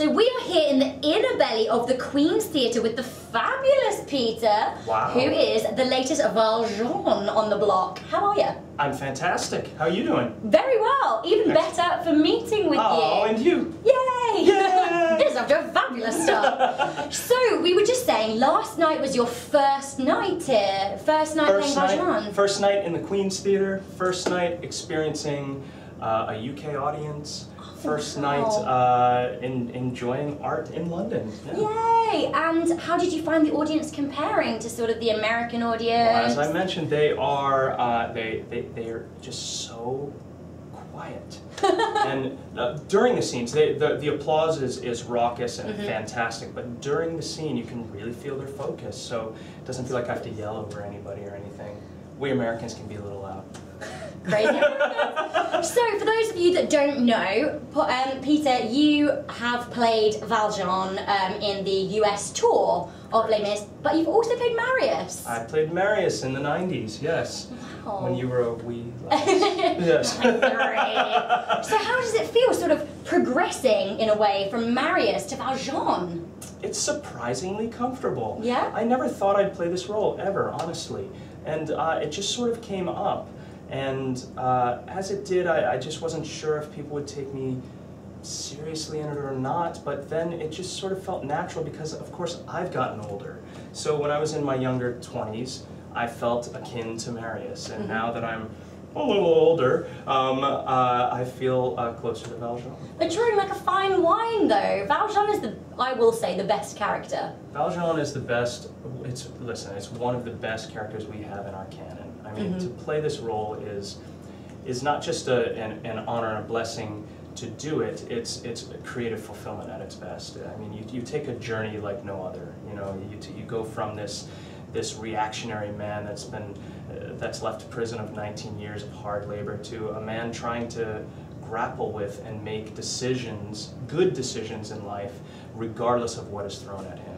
So we are here in the inner belly of the Queen's Theatre with the fabulous Peter, wow, who is the latest Valjean on the block. How are you? I'm fantastic. How are you doing? Very well. Even better for meeting with you. Oh, and you. Yay! Yay! This is after a fabulous start. So, we were just saying, last night was your first night here. First night playing Valjean. First night in the Queen's Theatre. First night experiencing a UK audience. First night enjoying art in London. Yeah. Yay! And how did you find the audience comparing to sort of the American audience? Well, as I mentioned, they are just so quiet. And during the scenes, the applause is raucous and fantastic, but during the scene you can really feel their focus, so it doesn't feel like I have to yell over anybody or anything. We Americans can be a little loud. Crazy. So, for those of you that don't know, Peter, you have played Valjean in the US tour of Les Mis, but you've also played Marius. I played Marius in the 90s, yes. Wow. When you were a wee lad. Yes. So how does it feel, sort of progressing in a way from Marius to Valjean? It's surprisingly comfortable. Yeah? I never thought I'd play this role, ever, honestly. And it just sort of came up. And as it did, I just wasn't sure if people would take me seriously in it or not, but then it just sort of felt natural because, of course, I've gotten older. So when I was in my younger 20s, I felt akin to Marius, and now that I'm a little older, I feel closer to Valjean. But drawing like a fine wine, though. Valjean is I will say, the best character. Valjean is the best. It's one of the best characters we have in our canon. I mean, to play this role is not just an honor and a blessing to do it. It's a creative fulfillment at its best. I mean, you take a journey like no other. You know, you go from this reactionary man that's left prison of 19 years of hard labor to a man trying to grapple with and make decisions, good decisions in life, regardless of what is thrown at him,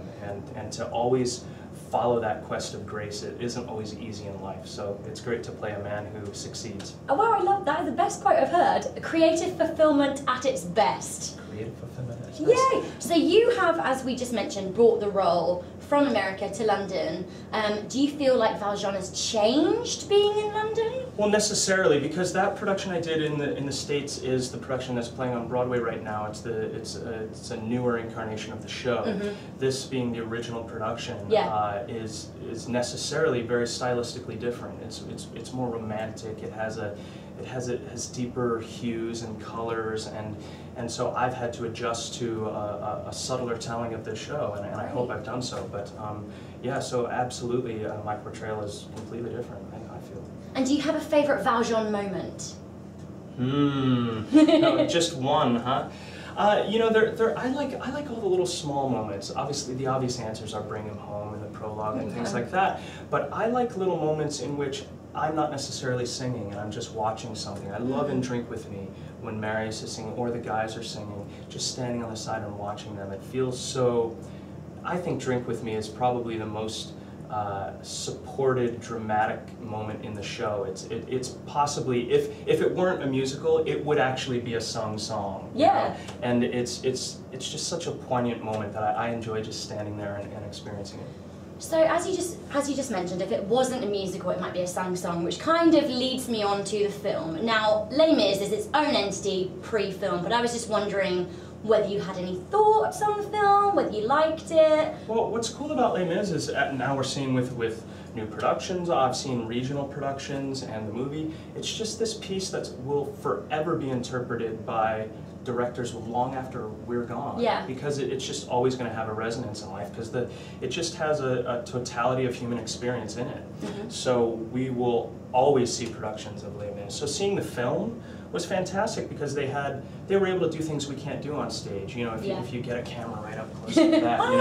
and to always follow that quest of grace. It isn't always easy in life, so it's great to play a man who succeeds. Oh wow, I love that. The best quote I've heard. Creative fulfillment at its best. Creative fulfillment at its best. Yay! So you have, as we just mentioned, brought the role from America to London. Do you feel like Valjean has changed being in London? Well, necessarily, because that production I did in the States is the production that's playing on Broadway right now. It's a newer incarnation of the show. This being the original production is necessarily very stylistically different. It's more romantic. It has deeper hues and colors, and so I've had to adjust to a subtler telling of the show, and I hope I've done so. But yeah, so absolutely, my portrayal is completely different, I feel. And do you have a favourite Valjean moment? No, just one, huh? You know, I like all the little small moments. Obviously, the obvious answers are bring him home and the prologue and things like that. But I like little moments in which I'm not necessarily singing and I'm just watching something. I love in Drink With Me when Marius is singing or the guys are singing, just standing on the side and watching them. It feels so. I think Drink With Me is probably the most supported, dramatic moment in the show. It's possibly, if it weren't a musical, it would actually be a sung song. Yeah. You know? And it's just such a poignant moment that I enjoy just standing there and experiencing it. So as you just mentioned, if it wasn't a musical, it might be a sung song, which kind of leads me on to the film. Now, Les Mis is its own entity pre-film, but I was just wondering whether you had any thoughts on the film, whether you liked it. Well, what's cool about Les Mis is now we're seeing with new productions. I've seen regional productions and the movie. It's just this piece that will forever be interpreted by directors long after we're gone. Yeah. Because it's just always going to have a resonance in life because it just has a totality of human experience in it. So we will always see productions of Les Mis. So seeing the film was fantastic because they were able to do things we can't do on stage. You know, if you get a camera right up close like that, you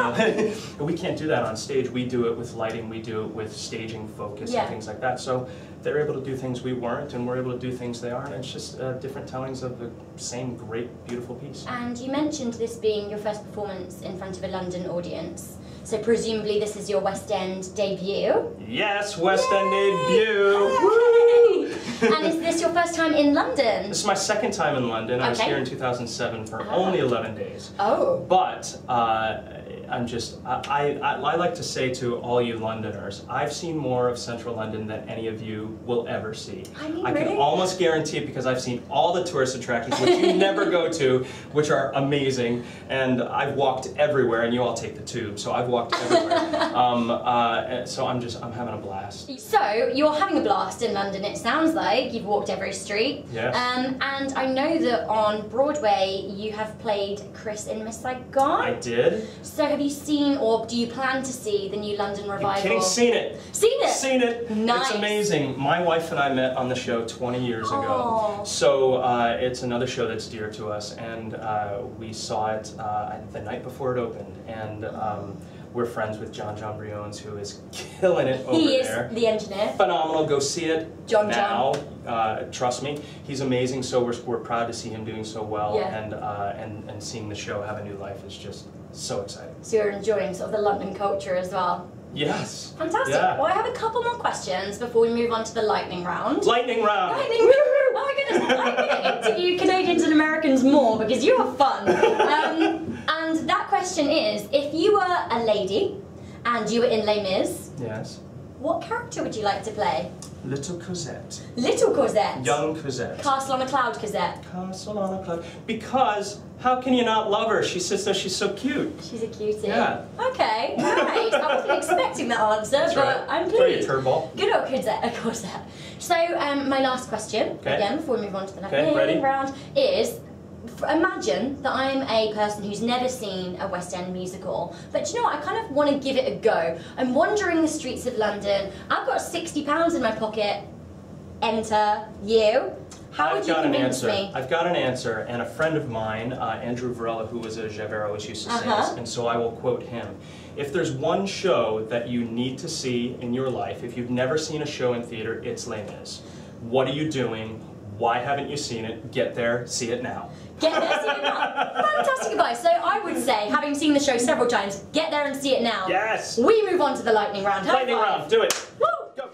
know, we can't do that on stage. We do it with lighting, we do it with staging focus and things like that. So they're able to do things we weren't, and we're able to do things they aren't. It's just different tellings of the same great, beautiful piece. And you mentioned this being your first performance in front of a London audience. So presumably this is your West End debut? Yes, West End debut! Yay! And is this your first time in London? This is my second time in London. I was Okay. here in 2007 for only 11 days. Oh. But I like to say to all you Londoners, I've seen more of Central London than any of you will ever see. I mean, I can really? almost guarantee it because I've seen all the tourist attractions, which you never go to, which are amazing. And I've walked everywhere, and you all take the tube, so I've walked everywhere. So I'm having a blast. So, you're having a blast in London, it sounds like. You've walked every street. Yes. And I know that on Broadway you have played Chris in Miss Saigon. I did. So have you seen, or do you plan to see, the new London revival? You're kidding? Seen it. Seen it? Seen it. Nice. It's amazing. My wife and I met on the show 20 years ago. Oh. So it's another show that's dear to us, and we saw it the night before it opened, and we're friends with John Briones, who is killing it over there. He is the engineer. Phenomenal. Go see it John. now. Trust me, he's amazing. So we're proud to see him doing so well, Yeah. and seeing the show have a new life is just so exciting. So you're enjoying sort of the London culture as well. Yes. Fantastic. Yeah. Well, I have a couple more questions before we move on to the lightning round. Lightning round. Lightning round. Oh my goodness, I'm going to interview Canadians and Americans more because you are fun. And that question is, if you were a lady and you were in Les Mis, Yes. what character would you like to play? Little Cosette. Little Cosette. Young Cosette. Castle on a Cloud Cosette. Castle on a Cloud. Because how can you not love her? She says that she's so cute. She's a cutie. Yeah. Okay, great. I wasn't expecting that answer, That's but right. I'm Throw your pleased. turbo. Good old Cosette. So, my last question, Okay. again, before we move on to the Okay, lightning ready? round, is imagine that I'm a person who's never seen a West End musical, but you know what, I kind of want to give it a go. I'm wandering the streets of London, I've got £60 in my pocket, enter you. How would you convince me? I've got an answer, and a friend of mine, Andrew Varela, who was a Javert, always used to say this, and so I will quote him. If there's one show that you need to see in your life, if you've never seen a show in theater, it's Les Mis. What are you doing? Why haven't you seen it? Get there, see it now. Get there, see it now. Fantastic advice. So I would say, having seen the show several times, get there and see it now. Yes! We move on to the lightning round. High Lightning five. round, do it. Woo! Go.